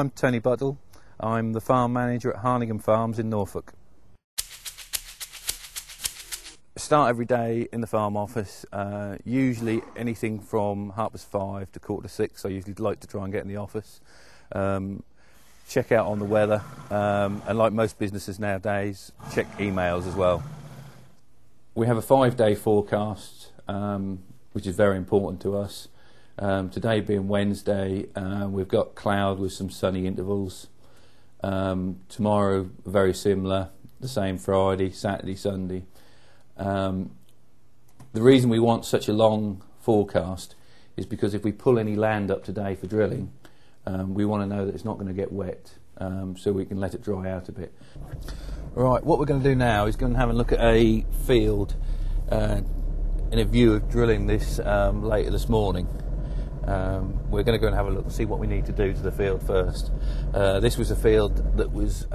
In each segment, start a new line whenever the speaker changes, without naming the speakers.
I'm Tony Buttle. I'm the farm manager at Harningham Farms in Norfolk. I start every day in the farm office, usually anything from 5:30 to 5:45. I usually like to try and get in the office, check out on the weather, and like most businesses nowadays, check emails as well. We have a 5-day forecast, which is very important to us. Today being Wednesday, we've got cloud with some sunny intervals. Tomorrow very similar, the same Friday, Saturday, Sunday. The reason we want such a long forecast is because if we pull any land up today for drilling, we want to know that it's not going to get wet, so we can let it dry out a bit. Right, what we're going to do now is going to have a look at a field in a view of drilling this later this morning. We're going to go and have a look and see what we need to do to the field first. This was a field that was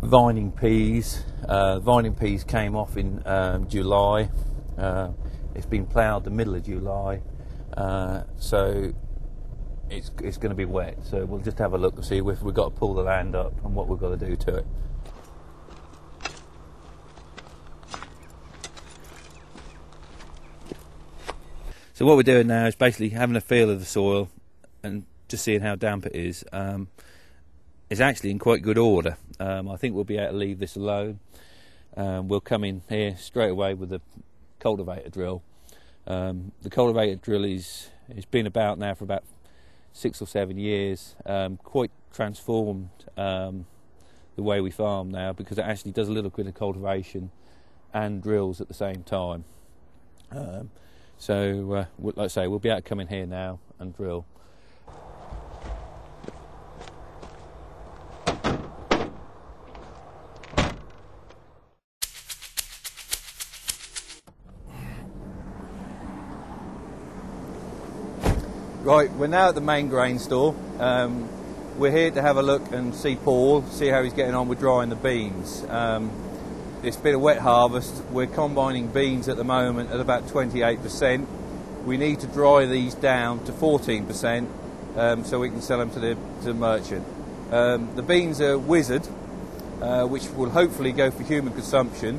vining peas. Vining peas came off in July. It's been ploughed the middle of July, so it's going to be wet. So we'll just have a look and see if we've got to pull the land up and what we've got to do to it. So what we're doing now is basically having a feel of the soil and just seeing how damp it is. It's actually in quite good order. I think we'll be able to leave this alone. We'll come in here straight away with the cultivator drill. The cultivator drill it's been about now for about 6 or 7 years. Quite transformed the way we farm now, because it actually does a little bit of cultivation and drills at the same time. So, like I say, we'll be able to come in here now and drill. Right, we're now at the main grain store. We're here to have a look and see Paul, see how he's getting on with drying the beans. It's been a wet harvest. We're combining beans at the moment at about 28%. We need to dry these down to 14% so we can sell them to the merchant. The beans are Wizard, which will hopefully go for human consumption.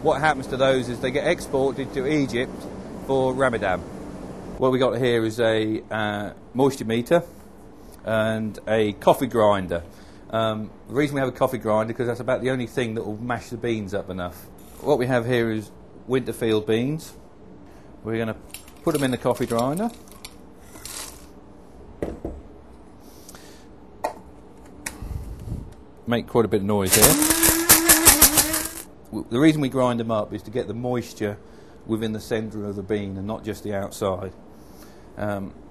What happens to those is they get exported to Egypt for Ramadan. What we got here is a moisture meter and a coffee grinder. The reason we have a coffee grinder because that's about the only thing that will mash the beans up enough. What we have here is winter field beans. We're going to put them in the coffee grinder. Make quite a bit of noise here. The reason we grind them up is to get the moisture within the centre of the bean and not just the outside.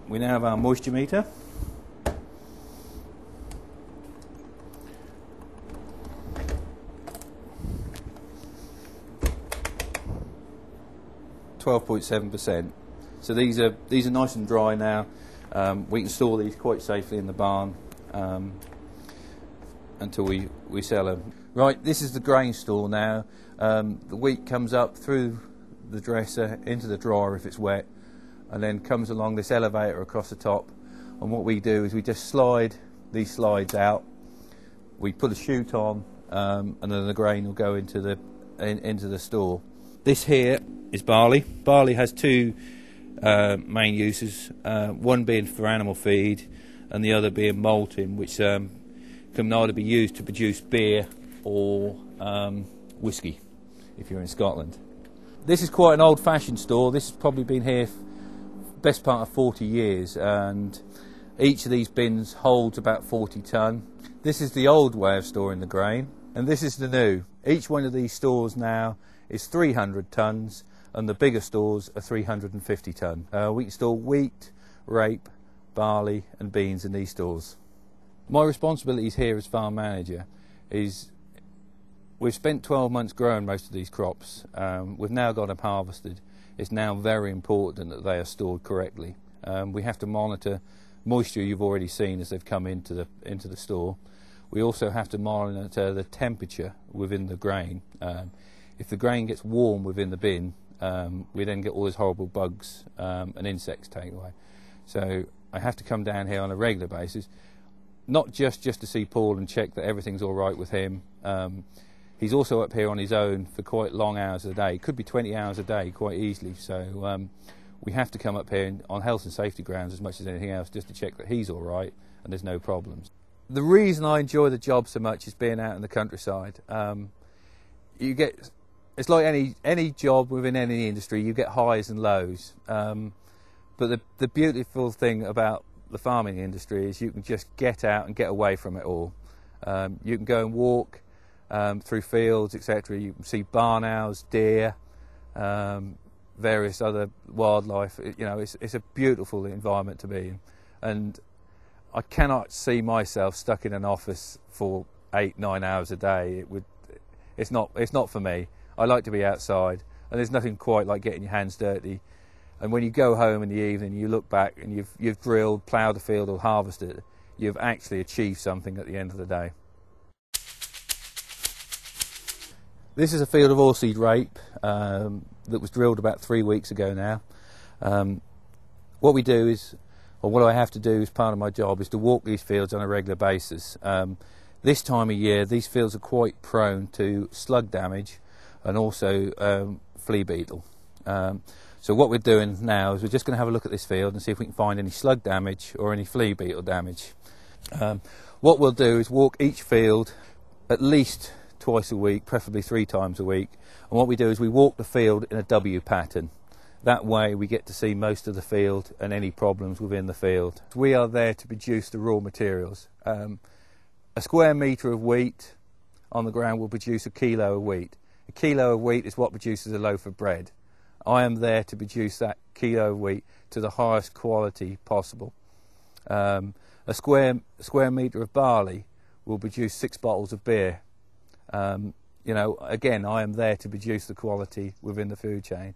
We now have our moisture meter. .7%. So these are nice and dry now. We can store these quite safely in the barn until we sell them. Right, this is the grain store now. The wheat comes up through the dresser into the dryer if it's wet, and then comes along this elevator across the top. And what we do is we just slide these slides out. We put a chute on, and then the grain will go into the store. This here is barley. Barley has two main uses, one being for animal feed and the other being malting, which can either be used to produce beer or whisky if you're in Scotland. This is quite an old-fashioned store. This has probably been here best part of 40 years, and each of these bins holds about 40 tonne. This is the old way of storing the grain, and this is the new. Each one of these stores now is 300 tonnes, and the bigger stores are 350 tonne. We can store wheat, rape, barley and beans in these stores. My responsibilities here as farm manager is we've spent 12 months growing most of these crops. We've now got them harvested. It's now very important that they are stored correctly. We have to monitor moisture you've already seen as they've come into the store. We also have to monitor the temperature within the grain. If the grain gets warm within the bin, we then get all those horrible bugs and insects taken away. So I have to come down here on a regular basis, not just to see Paul and check that everything's all right with him. He's also up here on his own for quite long hours a day. It could be 20 hours a day quite easily. So we have to come up here on health and safety grounds as much as anything else, just to check that he's all right and there's no problems. The reason I enjoy the job so much is being out in the countryside. It's like any job within any industry, you get highs and lows. But the beautiful thing about the farming industry is you can just get out and get away from it all. You can go and walk through fields, etc. You can see barn owls, deer, various other wildlife. It's a beautiful environment to be in, and I cannot see myself stuck in an office for 8-9 hours a day. It's not for me. I like to be outside, and there's nothing quite like getting your hands dirty. And when you go home in the evening, you look back and you've drilled, ploughed the field or harvested, you've actually achieved something at the end of the day. This is a field of oilseed rape that was drilled about 3 weeks ago now. What we do is, or what I have to do as part of my job, is to walk these fields on a regular basis. This time of year, these fields are quite prone to slug damage and also flea beetle. So what we're doing now is we're just going to have a look at this field and see if we can find any slug damage or any flea beetle damage. What we'll do is walk each field at least twice a week, preferably 3 times a week. And what we do is we walk the field in a W pattern. That way we get to see most of the field and any problems within the field. We are there to produce the raw materials. A square metre of wheat on the ground will produce a kilo of wheat. A kilo of wheat is what produces a loaf of bread. I am there to produce that kilo of wheat to the highest quality possible. A square metre of barley will produce 6 bottles of beer. Again, I am there to produce the quality within the food chain.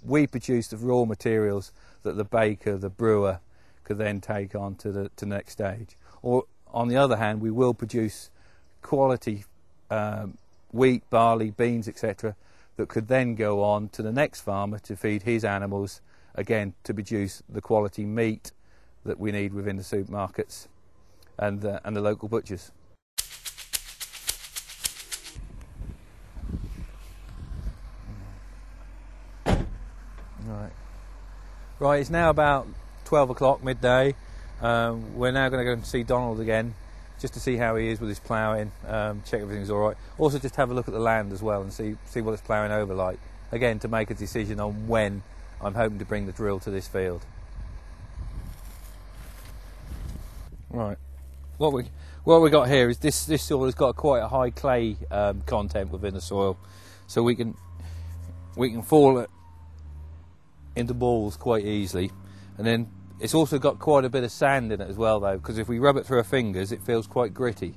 We produce the raw materials that the baker, the brewer, could then take on to the next stage. Or on the other hand, we will produce quality wheat, barley, beans, etc., that could then go on to the next farmer to feed his animals, again to produce the quality meat that we need within the supermarkets and the local butchers. Right, it's now about 12 o'clock, midday. We're now going to go and see Donald again, just to see how he is with his ploughing, check everything's all right. Also just have a look at the land as well and see what it's ploughing over like. Again, to make a decision on when I'm hoping to bring the drill to this field. Right, what we got here is this soil has got quite a high clay content within the soil, so we can fall it into balls quite easily. And then it's also got quite a bit of sand in it as well though, because if we rub it through our fingers it feels quite gritty.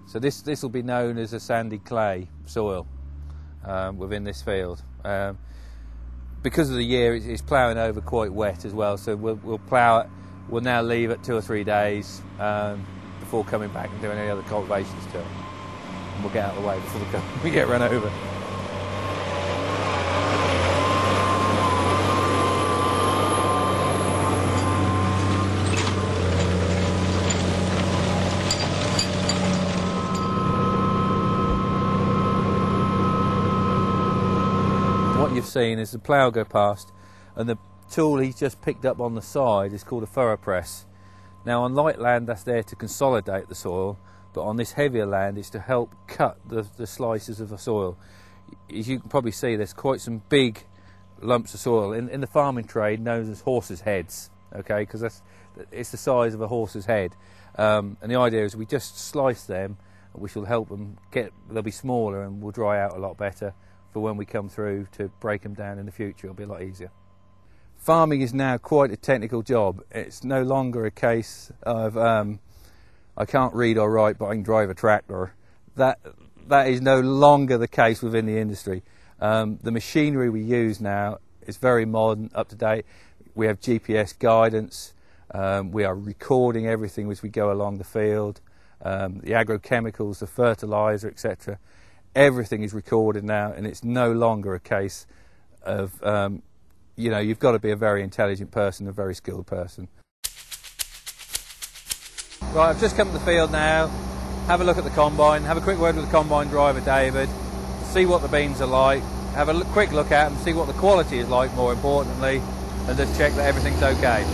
So this will be known as a sandy clay soil within this field. Because of the year it's ploughing over quite wet as well, so we'll plough it. We'll now leave it 2 or 3 days before coming back and doing any other cultivations to it. And we'll get out of the way before we get run over. What you've seen is the plough go past, and the tool he's just picked up on the side is called a furrow press. Now on light land that's there to consolidate the soil, but on this heavier land it's to help cut the slices of the soil. As you can probably see, there's quite some big lumps of soil in the farming trade known as horses' heads, okay, because it's the size of a horse's head. And the idea is we just slice them, which will help them they'll be smaller and will dry out a lot better for when we come through to break them down in the future. It'll be a lot easier. Farming is now quite a technical job. It's no longer a case of I can't read or write but I can drive a tractor. That is no longer the case within the industry. The machinery we use now is very modern, up to date. We have GPS guidance. We are recording everything as we go along the field. The agrochemicals, the fertilizer, etc. Everything is recorded now, and it's no longer a case of you've got to be a very intelligent person, a very skilled person. Right, I've just come to the field now, have a look at the combine, have a quick word with the combine driver David, see what the beans are like, have a quick look at them, see what the quality is like more importantly, and just check that everything's okay.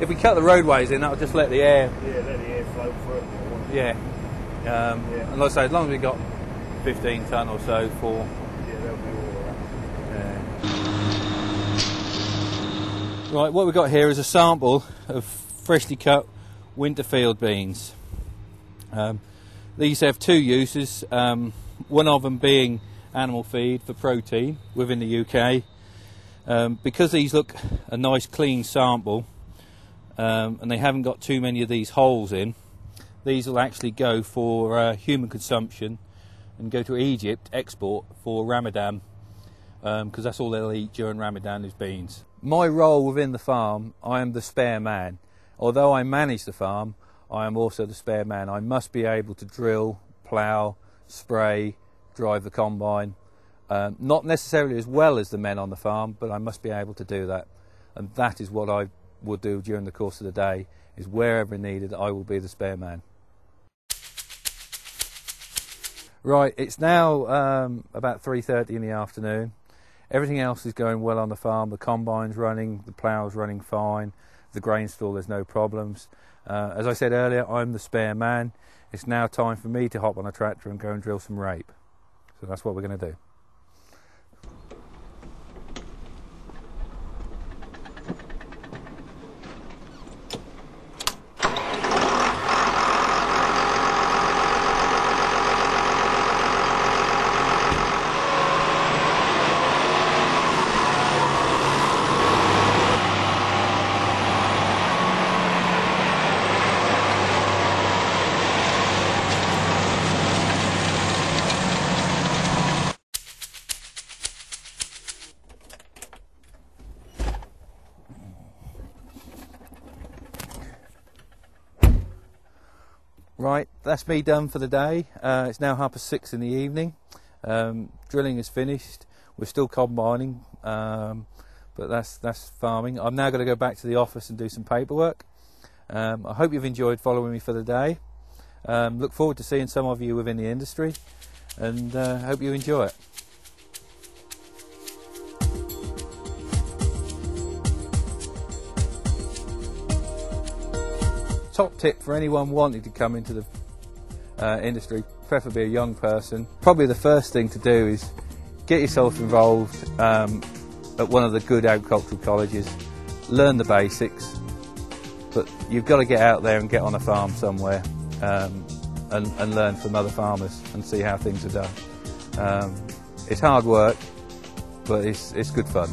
If we cut the roadways in, that'll just let the air...
Yeah, let the air flow through it.
Yeah. And like I say, as long as we've got 15 tonne or so for...
Yeah, that'll be all right.
Right, what we've got here is a sample of freshly cut winter field beans. These have two uses, one of them being animal feed for protein within the UK. Because these look a nice clean sample, and they haven't got too many of these holes in, these will actually go for human consumption and go to Egypt, export for Ramadan, because that's all they'll eat during Ramadan is beans. My role within the farm, I am the spare man. Although I manage the farm, I am also the spare man. I must be able to drill, plough, spray, drive the combine. Not necessarily as well as the men on the farm, but I must be able to do that. And that is what I will do during the course of the day, is wherever needed, I will be the spare man. Right, it's now about 3:30 in the afternoon. Everything else is going well on the farm. The combine's running, the plough's running fine, the grain store, there's no problems. As I said earlier, I'm the spare man. It's now time for me to hop on a tractor and go and drill some rape. So that's what we're going to do. Right, that's me done for the day. It's now 6:30 in the evening. Drilling is finished. We're still combining, but that's farming. I'm now going to go back to the office and do some paperwork. I hope you've enjoyed following me for the day. Look forward to seeing some of you within the industry, and hope you enjoy it. Top tip for anyone wanting to come into the industry, preferably a young person, probably the first thing to do is get yourself involved at one of the good agricultural colleges, learn the basics, but you've got to get out there and get on a farm somewhere and learn from other farmers and see how things are done. It's hard work, but it's good fun.